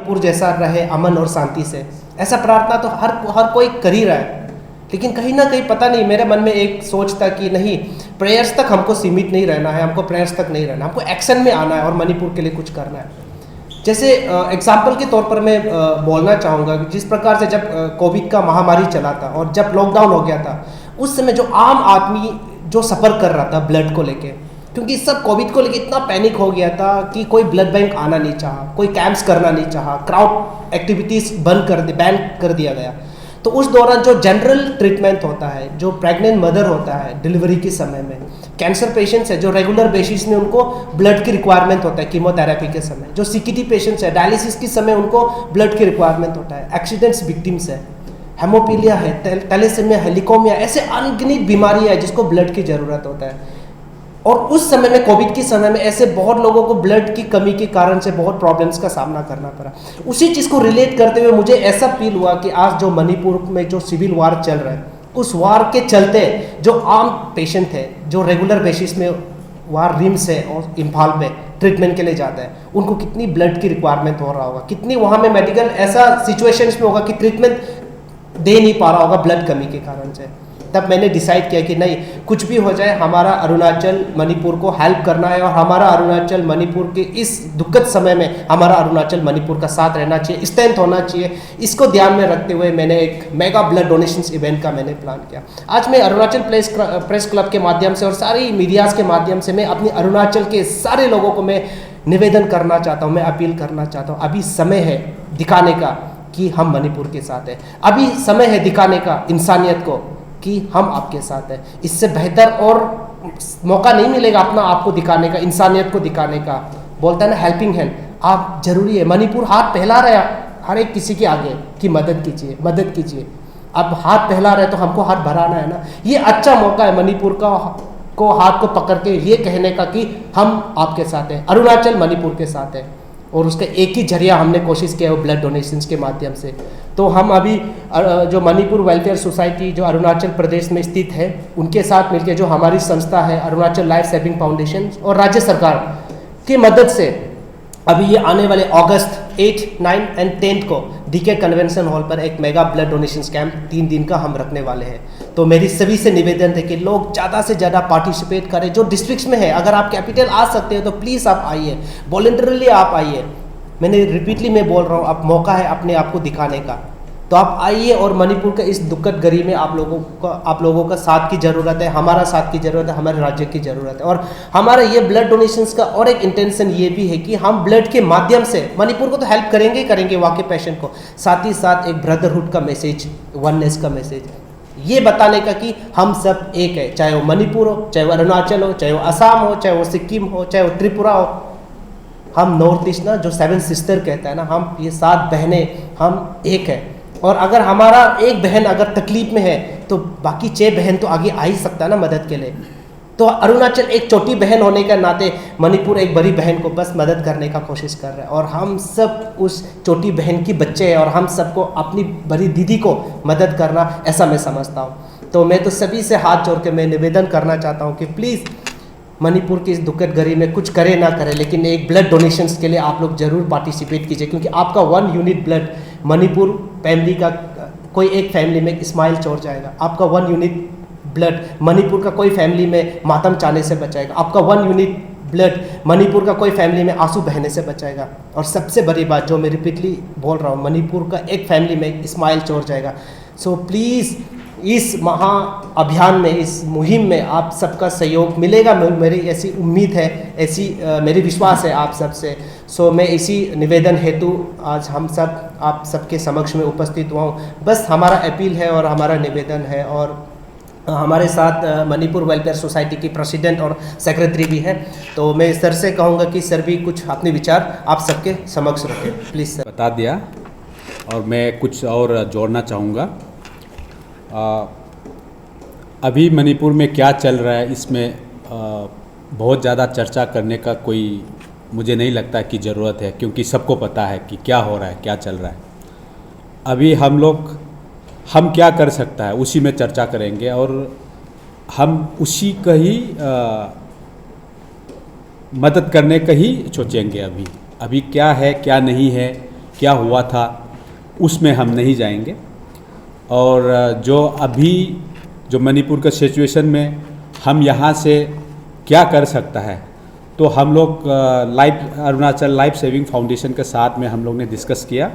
मणिपुर जैसा रहे अमन और शांति से, ऐसा प्रार्थना तो हर कोई कर ही रहा है। लेकिन कहीं ना कहीं पता नहीं, मेरे मन में एक सोच था कि नहीं, प्रेयर्स तक हमको सीमित नहीं रहना है, हमको प्रेयर्स तक नहीं रहना, हमको एक्शन में आना है और मणिपुर के लिए कुछ करना है। जैसे एग्जाम्पल के तौर पर मैं बोलना चाहूँगा कि जिस प्रकार से जब कोविड का महामारी चला था और जब लॉकडाउन हो गया था, उस समय जो आम आदमी जो सफ़र कर रहा था ब्लड को लेके, क्योंकि सब कोविड को लेके इतना पैनिक हो गया था कि कोई ब्लड बैंक आना नहीं चाहा, कोई कैंप्स करना नहीं चाहा, क्राउड एक्टिविटीज़ बैन कर दिया गया। तो उस दौरान जो जनरल ट्रीटमेंट होता है, जो प्रेग्नेंट मदर होता है डिलीवरी के समय में, कैंसर पेशेंट्स है जो रेगुलर बेसिस में उनको ब्लड की रिक्वायरमेंट होता है कीमोथेरेपी के समय, जो सीकीटी पेशेंट्स है डायलिसिस के समय उनको ब्लड की रिक्वायरमेंट होता है, एक्सीडेंट्स विक्टिम्स है, हेमोपीलिया है, थैलेसीमिया है, लिकोमिया, ऐसे अनगिनत बीमारी है जिसको ब्लड की ज़रूरत होता है। और उस समय में कोविड के समय में ऐसे बहुत लोगों को ब्लड की कमी के कारण से बहुत प्रॉब्लम्स का सामना करना पड़ा। उसी चीज़ को रिलेट करते हुए मुझे ऐसा फील हुआ कि आज जो मणिपुर में जो सिविल वार चल रहा है, उस वार के चलते जो आम पेशेंट है जो रेगुलर बेसिस में वार रिम्स है और इम्फाल पे ट्रीटमेंट के लिए जाता है, उनको कितनी ब्लड की रिक्वायरमेंट हो रहा होगा, कितनी वहाँ में मेडिकल ऐसा सिचुएशंस में होगा कि ट्रीटमेंट दे नहीं पा रहा होगा ब्लड कमी के कारण से। तब मैंने डिसाइड किया कि नहीं, कुछ भी हो जाए हमारा अरुणाचल मणिपुर को हेल्प करना है और हमारा अरुणाचल मणिपुर के इस दुखद समय में हमारा अरुणाचल मणिपुर का साथ रहना चाहिए, स्ट्रेंथ होना चाहिए। इसको ध्यान में रखते हुए मैंने एक मेगा ब्लड डोनेशंस इवेंट का मैंने प्लान किया। आज मैं अरुणाचल प्रेस क्लब के माध्यम से और सारी मीडियाज़ के माध्यम से मैं अपनी अरुणाचल के सारे लोगों को मैं निवेदन करना चाहता हूँ, मैं अपील करना चाहता हूँ, अभी समय है दिखाने का कि हम मणिपुर के साथ हैं। अभी समय है दिखाने का इंसानियत को कि हम आपके साथ हैं। इससे बेहतर और मौका नहीं मिलेगा अपना आपको दिखाने का, इंसानियत को दिखाने का। बोलता है ना हेल्पिंग हैंड, आप जरूरी है। मणिपुर हाथ फैला रहा है हर एक किसी के आगे कि मदद कीजिए, मदद कीजिए। अब हाथ फैला रहे तो हमको हाथ बढ़ाना है ना। ये अच्छा मौका है मणिपुर का को हाथ को पकड़ के ये कहने का कि हम आपके साथ हैं, अरुणाचल मणिपुर के साथ है। और उसका एक ही जरिया हमने कोशिश किया है वो ब्लड डोनेशंस के माध्यम से। तो हम अभी जो मणिपुर वेलफेयर सोसाइटी जो अरुणाचल प्रदेश में स्थित है, उनके साथ मिलकर जो हमारी संस्था है अरुणाचल लाइफ सेविंग फाउंडेशन और राज्य सरकार की मदद से अभी ये आने वाले अगस्त 8, 9 एंड 10 को डीके कन्वेंशन हॉल पर एक मेगा ब्लड डोनेशन कैंप 3 दिन का हम रखने वाले हैं। तो मेरी सभी से निवेदन है कि लोग ज़्यादा से ज़्यादा पार्टिसिपेट करें। जो डिस्ट्रिक्ट्स में है, अगर आप कैपिटल आ सकते हो तो प्लीज़ आप आइए, वॉलंटरली आप आइए। मैंने रिपीटली मैं बोल रहा हूँ, अब मौका है अपने आप को दिखाने का। तो आप आइए और मणिपुर का इस दुखद घड़ी में आप लोगों का साथ की ज़रूरत है, हमारा साथ की ज़रूरत है, हमारे राज्य की ज़रूरत है। और हमारा ये ब्लड डोनेशंस का और एक इंटेंशन ये भी है कि हम ब्लड के माध्यम से मणिपुर को तो हेल्प करेंगे ही करेंगे, वाकई पेशेंट को, साथ ही साथ एक ब्रदरहुड का मैसेज, वननेस का मैसेज, ये बताने का कि हम सब एक है। चाहे वो मणिपुर हो, चाहे वो अरुणाचल हो, चाहे वो असम हो, चाहे वो सिक्किम हो, चाहे वो त्रिपुरा हो, हम नॉर्थ ईस्ट ना जो 7 सिस्टर कहता है ना, हम ये 7 बहनें, हम एक है। और अगर हमारा एक बहन अगर तकलीफ में है तो बाकी 6 बहन तो आगे आ ही सकता है ना मदद के लिए। तो अरुणाचल एक छोटी बहन होने के नाते मणिपुर एक बड़ी बहन को बस मदद करने का कोशिश कर रहा है। और हम सब उस छोटी बहन की बच्चे हैं और हम सबको अपनी बड़ी दीदी को मदद करना, ऐसा मैं समझता हूँ। तो मैं तो सभी से हाथ जोड़ के मैं निवेदन करना चाहता हूँ कि प्लीज़ मणिपुर की इस दुखद घड़ी में कुछ करे ना करे, लेकिन एक ब्लड डोनेशंस के लिए आप लोग जरूर पार्टिसिपेट कीजिए। क्योंकि आपका 1 यूनिट ब्लड मणिपुर फैमिली का कोई एक फैमिली में एक स्माइल छोड़ जाएगा। आपका 1 यूनिट ब्लड मणिपुर का कोई फैमिली में मातम चाहने से बचाएगा। आपका 1 यूनिट ब्लड मणिपुर का कोई फैमिली में आंसू बहने से बचाएगा। और सबसे बड़ी बात जो मैं रिपीटली बोल रहा हूँ, मणिपुर का एक फैमिली में एक स्माइल छोड़ जाएगा। सो प्लीज़ इस महा अभियान में, इस मुहिम में आप सबका सहयोग मिलेगा, मेरी ऐसी उम्मीद है, ऐसी मेरी विश्वास है आप सबसे। सो मैं इसी निवेदन हेतु आज हम सब आप सबके समक्ष में उपस्थित हुआ हूँ। बस हमारा अपील है और हमारा निवेदन है। और हमारे साथ मणिपुर वेलफेयर सोसाइटी की प्रेसिडेंट और सेक्रेटरी भी है। तो मैं सर से कहूँगा कि सर भी कुछ अपने विचार आप सबके समक्ष रखें, प्लीज़ सर। बता दिया और मैं कुछ और जोड़ना चाहूँगा। अभी मणिपुर में क्या चल रहा है इसमें बहुत ज़्यादा चर्चा करने का कोई मुझे नहीं लगता कि ज़रूरत है, क्योंकि सबको पता है कि क्या हो रहा है, क्या चल रहा है। अभी हम क्या कर सकता है उसी में चर्चा करेंगे और हम उसी का ही मदद करने का ही सोचेंगे। अभी क्या है क्या नहीं है, क्या हुआ था उसमें हम नहीं जाएंगे। और जो अभी जो मणिपुर का सिचुएशन में हम यहाँ से क्या कर सकता है, तो हम लोग अरुणाचल लाइफ सेविंग फाउंडेशन के साथ में हम लोग ने डिस्कस किया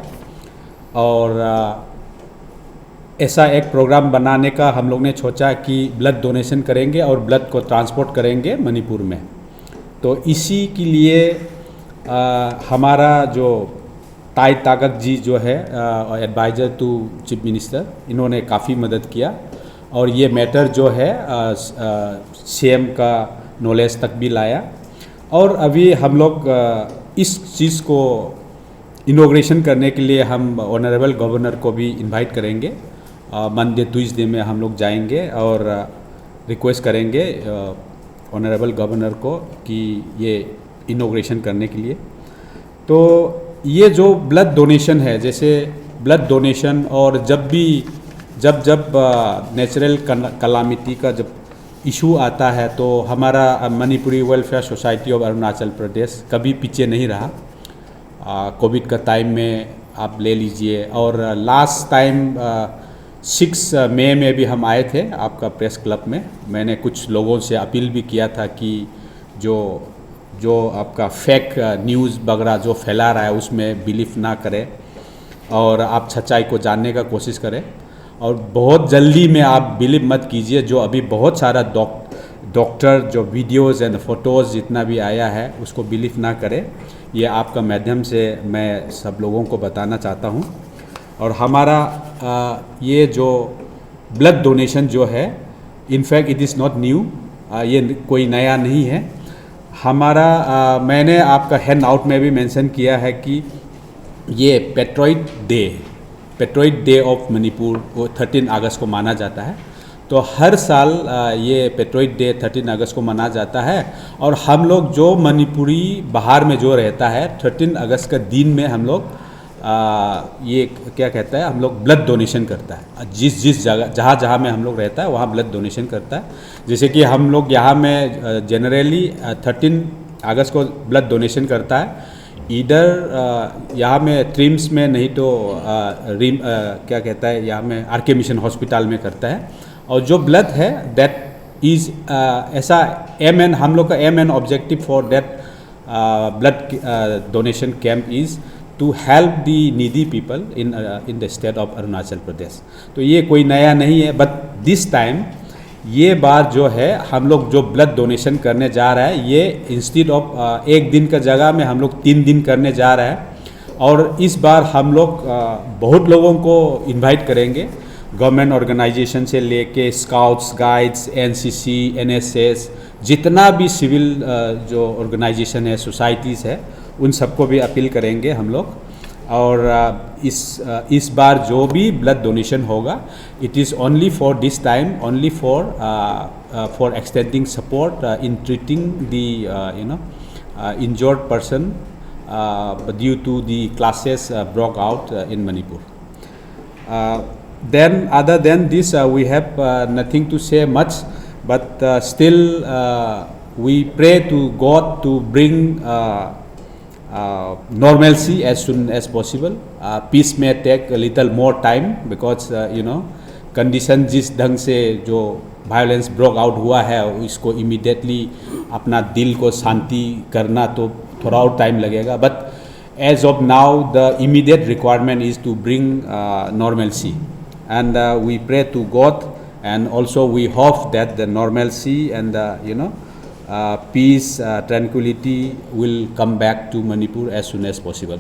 और ऐसा एक प्रोग्राम बनाने का हम लोग ने सोचा कि ब्लड डोनेशन करेंगे और ब्लड को ट्रांसपोर्ट करेंगे मणिपुर में। तो इसी के लिए हमारा जो ताई तागक जी जो है एडवाइज़र टू चीफ मिनिस्टर, इन्होंने काफ़ी मदद किया और ये मैटर जो है सीएम का नॉलेज तक भी लाया। और अभी हम लोग इस चीज़ को इनॉग्रेशन करने के लिए हम ऑनरेबल गवर्नर को भी इनवाइट करेंगे। मंडे ट्यूसडे में हम लोग जाएंगे और रिक्वेस्ट करेंगे ऑनरेबल गवर्नर को कि ये इनॉग्रेशन करने के लिए। तो ये जो ब्लड डोनेशन है, जैसे ब्लड डोनेशन और जब नेचुरल कलामिटी का जब इशू आता है तो हमारा Manipuri welfare society of Arunachal Pradesh कभी पीछे नहीं रहा। कोविड का टाइम में आप ले लीजिए, और लास्ट टाइम 6 मई में भी हम आए थे आपका प्रेस क्लब में। मैंने कुछ लोगों से अपील भी किया था कि जो आपका फेक न्यूज़ वगैरह जो फैला रहा है उसमें बिलीव ना करें और आप सच्चाई को जानने का कोशिश करें। और बहुत जल्दी में आप बिलीव मत कीजिए। जो अभी बहुत सारा डॉक्टर जो वीडियोज़ एंड फोटोज़ जितना भी आया है उसको बिलीव ना करें। ये आपका माध्यम से मैं सब लोगों को बताना चाहता हूँ। और हमारा ये जो ब्लड डोनेशन जो है, in fact it is not new, ये कोई नया नहीं है। हमारा मैंने आपका हैंड आउट में भी मेंशन किया है कि ये पेट्रोइड डे ऑफ मणिपुर वो 13 अगस्त को माना जाता है। तो हर साल ये पेट्रोइड डे 13 अगस्त को मना जाता है। और हम लोग जो मणिपुरी बाहर में जो रहता है 13 अगस्त का दिन में हम लोग ये क्या कहता है, हम लोग ब्लड डोनेशन करता है। जिस जगह जहाँ में हम लोग रहता है वहाँ ब्लड डोनेशन करता है। जैसे कि हम लोग यहाँ में जनरली 13 अगस्त को ब्लड डोनेशन करता है। इधर यहाँ में ट्रिम्स में, नहीं तो क्या कहता है यहाँ में आरके मिशन हॉस्पिटल में करता है। और जो ब्लड है दैट इज़ ऐसा एम हम लोग का aim and objective for that blood donation camp is to help the needy people in the state of Arunachal Pradesh. तो ये कोई नया नहीं है, बट दिस टाइम ये बार जो है हम लोग जो ब्लड डोनेशन करने जा रहा है, ये इंस्टेड ऑफ 1 दिन का जगह में हम लोग 3 दिन करने जा रहा है। और इस बार हम लोग बहुत लोगों को इनवाइट करेंगे, गवर्नमेंट ऑर्गेनाइजेशन से लेके स्काउट्स, गाइड्स, एनसीसी, एनएसएस, जितना भी सिविल जो ऑर्गेनाइजेशन है, सोसाइटीज़ है, उन सबको भी अपील करेंगे हम लोग। और इस बार जो भी ब्लड डोनेशन होगा, it is only for this time, only for extending support in treating the injured person due to the clashes broke out in Manipur. Then other than this we have nothing to say much, but still we pray to God to bring normalcy as soon as possible. Peace may take a little more time because condition जिस ढंग से जो violence broke out हुआ है इसको immediately अपना दिल को शांति करना तो थोड़ा और टाइम लगेगा। But as of now the immediate requirement is to bring normalcy, and we pray to God, and also we hope that the normalcy and peace, tranquility will come back to Manipur as soon as possible.